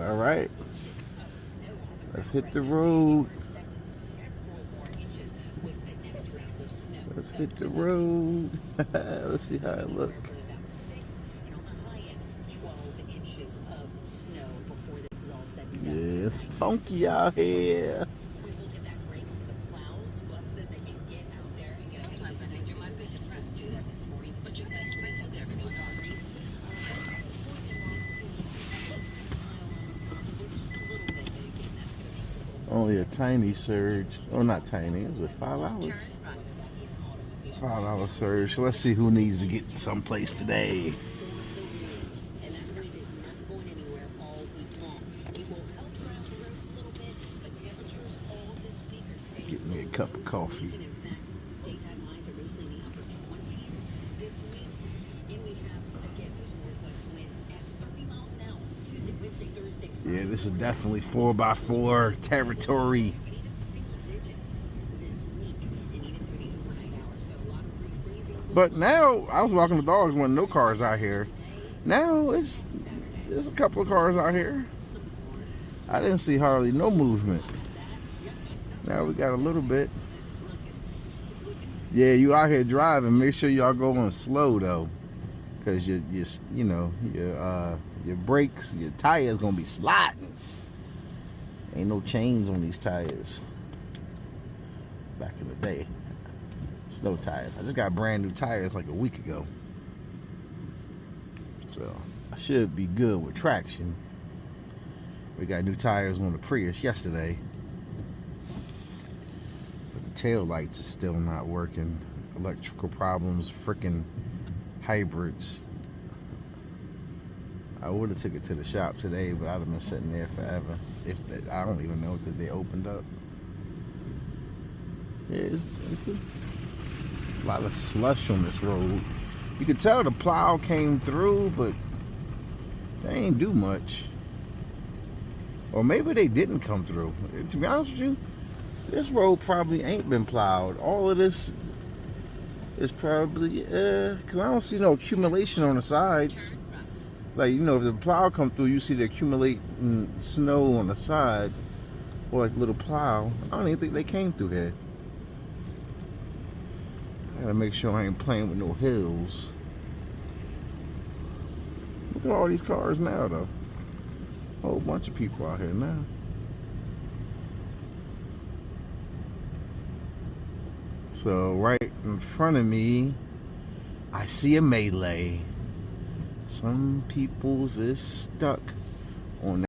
All right. Let's hit the road. Let's hit the road. Let's see how it looks. Yeah, it's funky out here. Sometimes I think you're my best friend to do that this morning, but your best friend with everyone agrees. Only a tiny surge. Oh, not tiny. It was a $5. $5 surge. So let's see who needs to get someplace today. Get me a cup of coffee. Yeah, this is definitely 4x4 territory. But now, I was walking the dogs when no cars out here. Now, there's a couple of cars out here. I didn't see hardly no movement. Now we got a little bit. Yeah, you out here driving, make sure y'all going slow though. Because your brakes, your tires gonna be sliding. Ain't no chains on these tires. Back in the day, snow tires. I just got brand new tires like a week ago, so I should be good with traction. We got new tires on the Prius yesterday, but the tail lights are still not working. Electrical problems, freaking hybrids. I would have took it to the shop today, but I'd have been sitting there forever. I don't even know that they opened up. Yeah, it's a lot of slush on this road. You could tell the plow came through, but they ain't do much. Or maybe they didn't come through. To be honest with you, this road probably ain't been plowed. All of this is probably, because I don't see no accumulation on the sides. Like, if the plow come through, you see the accumulating snow on the side, or like a little plow. I don't even think they came through here. I gotta make sure I ain't playing with no hills. Look at all these cars now, though. A whole bunch of people out here now. So right in front of me, I see a melee. Some people's is stuck.